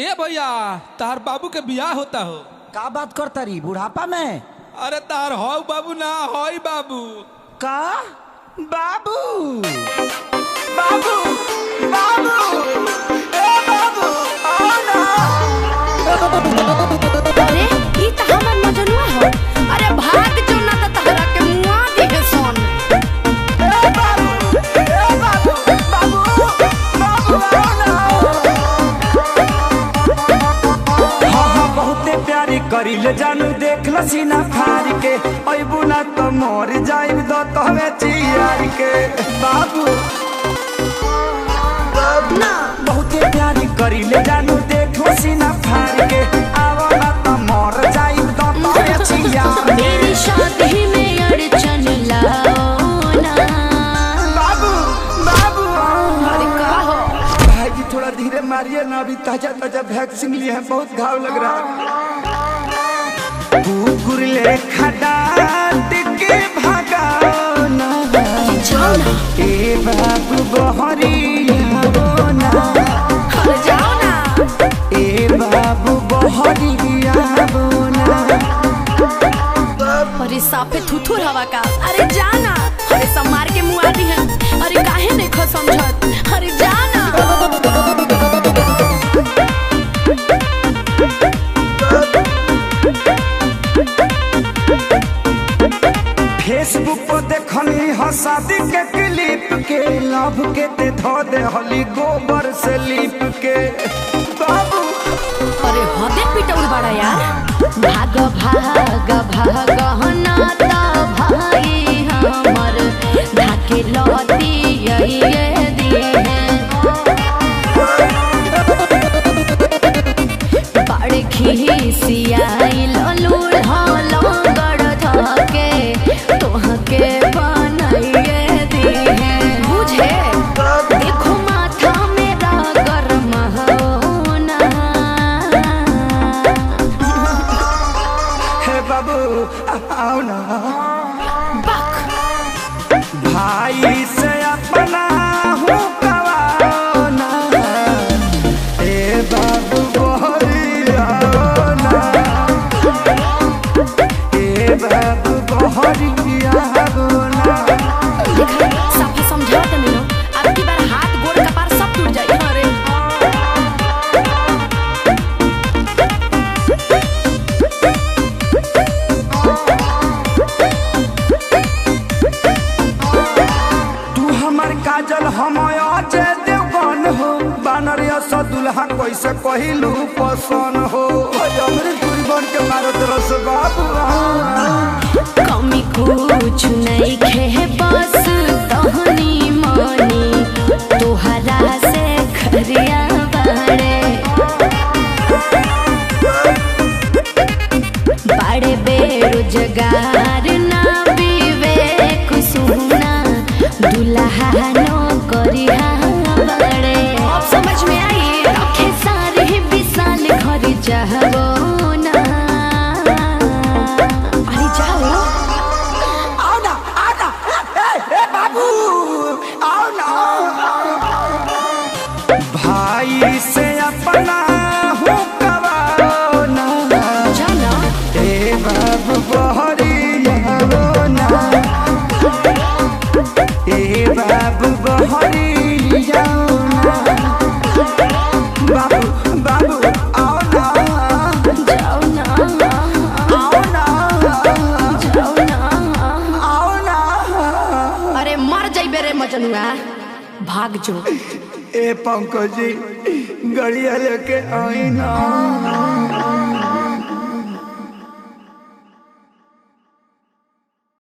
ए भैया तार बाबू के बियाह होता हो। का बात करता रही बुढ़ापा में? अरे तार हो बाबू ना होई बाबू। का बाबू बाबू बाबू ए बाबू आओ ना। अरे ई त हमर मजनुआ हो। अरे भाग जो ना त तहरा के मुआ देहे सोन। ए बाबू बाबू बाबू आओ ना। हाँ बहुते प्यारी करी ले जानू देख ल सीना फाड़ के अबू ना तो मर जाइब दो तहवे चियार के। बाबू ना बहुते प्यारी करी ले जानू देख ल सीना फाड़ के आवो ना तो मर जाइब दो तहवे चियार के। मेरी शादी में अड़चन लाओ ना। बाबू बाबू अरे का हो? भाई जी थोड़ा धीरे मारिए ना, अभी ताजा ताजा वैक्सीन लिए हैं, बहुत घाव लग रहा है। कुकुर ले खडाट के भगाओ ना। जाओ ना। ए बाबू बहरिया बोना। अरे जाओ ना। ए बाबू बहरिया बोना। अरे साफे थुथुर हवा का। अरे जाना। अरे सब मार के मुआ दी है। अरे काहे नहीं खो समझत। अरे जाना। फेसबुक पर देखनी ह शादी के क्लिप के लव के ते धो दे हली गोबर से लीप के। बाबू अरे हदे पिटौल बड़ा यार। भाग भाग भाग ना त भाई हमर धाके लती ये दिए बड़े खिसियाई ललूर हलो गड़ धके तोहके बनाइए दिए बुझे। देखो माथा मेरा गरम होना। हे बाबू आओ ना। बक भाई से अपना हूँ कवाओ ना। ए बाबू बहरिया ना। ए बाबू बहरिया ना। देखा साफा समझाओ तो नहीं अब की बार हाथ गोड़ कपार सब टूट जाए। अरे तू हमर काजल हम अजय देवगन हो। बानर सा दुल्हा कैसे कहलू पसन हो। हमरे दूरी बन के मारत रस बाबू। कमी कुछ नहीं खे बस तहनी मनी तोहरा से खरिया बाड़े बड़े बेरोजगार ना विवेक सुना दुल्हा नो करिया बड़े। अब समझ में आई रखे सारे विशाल घर जाओ ना। अरे जाओ। आओ ना आओ ना। ए बाबू आओ ना। भाई से अपना हूँ कवाओ ना। जाना। ए बाबू बहरिया ना। ए बाबू बहरिया ना। बाबू बाबू आओ ना। जाओ ना। आओ ना जाओ ना। आओ ना। अरे मर जाइबे रे मजनुआ। भाग जो। ए पंकज जी गड़िया लेके आई ना।